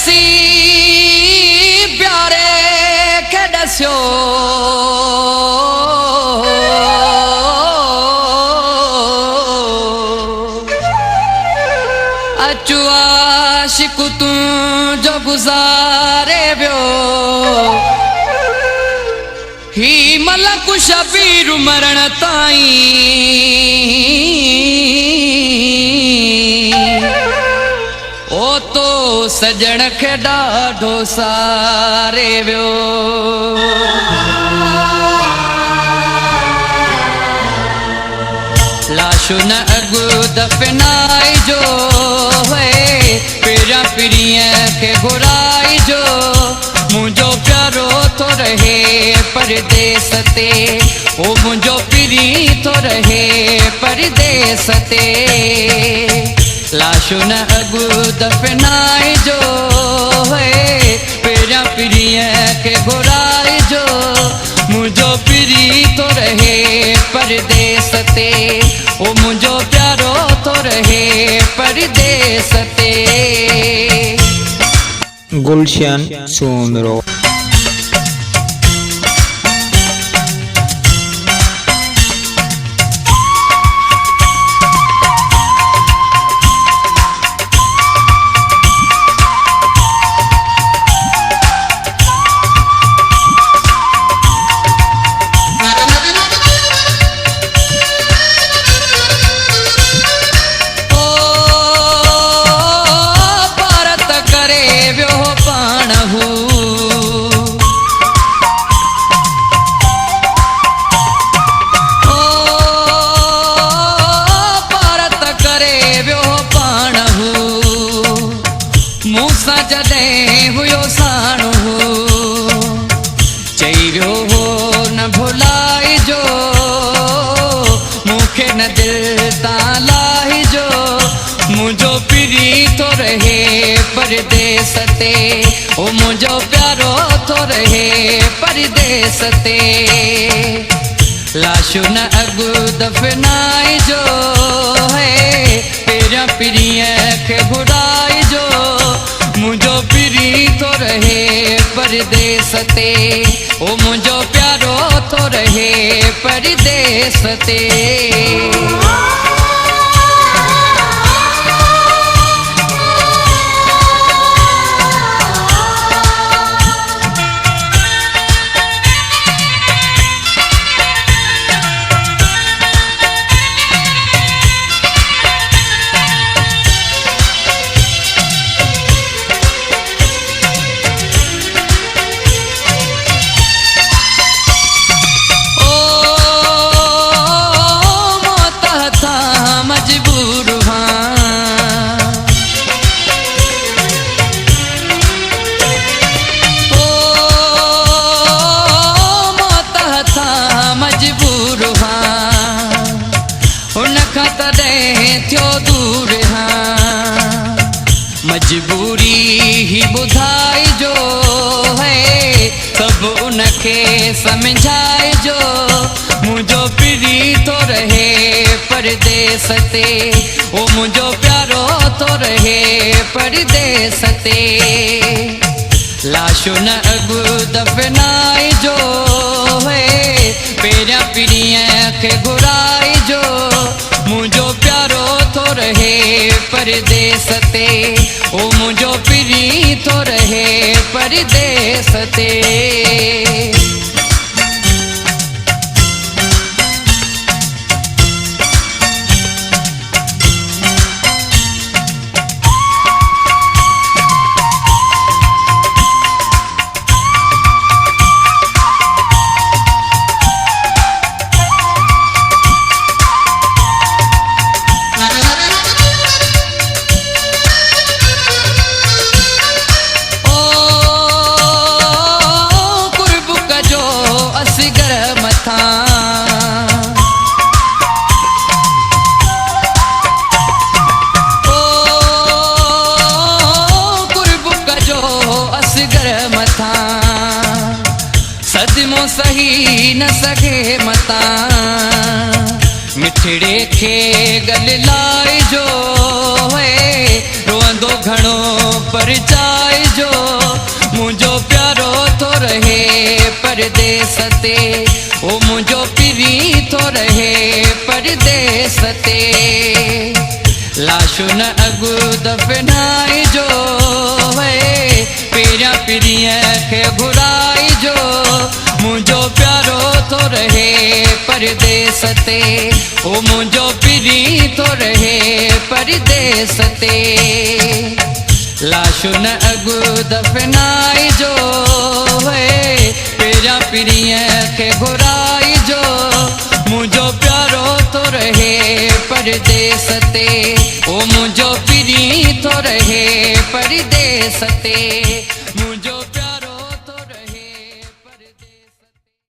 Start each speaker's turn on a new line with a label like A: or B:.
A: ॾसी प्यारे खे ॾसियो अचु आशिक़ तुंहिंजो गुज़ारे वियो ही मलक शबीर मरण ताईं ओ तो सजण खे ॾाढो सारे वियो लाशो न अॻु दफ़नाइजो पहिरियां पीढ़ीअ खे घुराइजो मुंहिंजो प्यारो थो रहे परदेस ते ओ मुंहिंजो पीरी थो रहे परदेस ते लाशो न अॻु दफ़नाइजो पहिरियां पीढ़ीअ खे घुराइजो मुंहिंजो पीरी थो रहे परदेस ते ओ मुंहिंजो प्यारो थो रहे परदेस ते
B: गुलशन सोमरो
A: जॾहिं हुयो साणो चई वियो हो न भुलाइजो मूंखे न दिलि तां लाहिजो मुंहिंजो पीरी थो रहे परदेस ते ओ मुंहिंजो प्यारो थो रहे परदेस ते लाशो न अॻु दफ़नाइजो पहिरियां पीढ़ीअ खे घुराइजो मुंहिंजो पीरी थो रहे परदेस ते ओ मुंहिंजो प्यारो थो रहे परदेस ते थियो दूर मजबूरी ही ॿुधाइजो सभु उनखे सम्झाइजो मुंहिंजो पीरी थो रहे परदेस ते ओ मुंहिंजो प्यारो थो रहे परदेस ते लाशो न अॻु दफ़नाइजो पहिरियां पीढ़ीअ खे घुराइजो मुंहिंजो प्यारो थो रहे परदेस ते ओ मुंहिंजो पीरी थो रहे परदेस ते सदमो सही न सघे मता मिठड़े खे गल लाइजो रोअंदो तो घणो परचाए जो मुझो प्यारो तो रहे परदेस ते ओ मुझो पिरी तो रहे परदेस ते लाशु न अगु दफनाई जो है पेरिया पिरिया के घुराई जो मुझो प्यारो तो रहे परदेस ते ओ मुझो पिरी तो रहे परदेस ते लाशु न अगु दफनाई जो है पेरिया पिरिया के घुराई जो मुझो प्यारो तो रहे परदेस ते ओ मुझो पिरी तो रहे परदेस ते।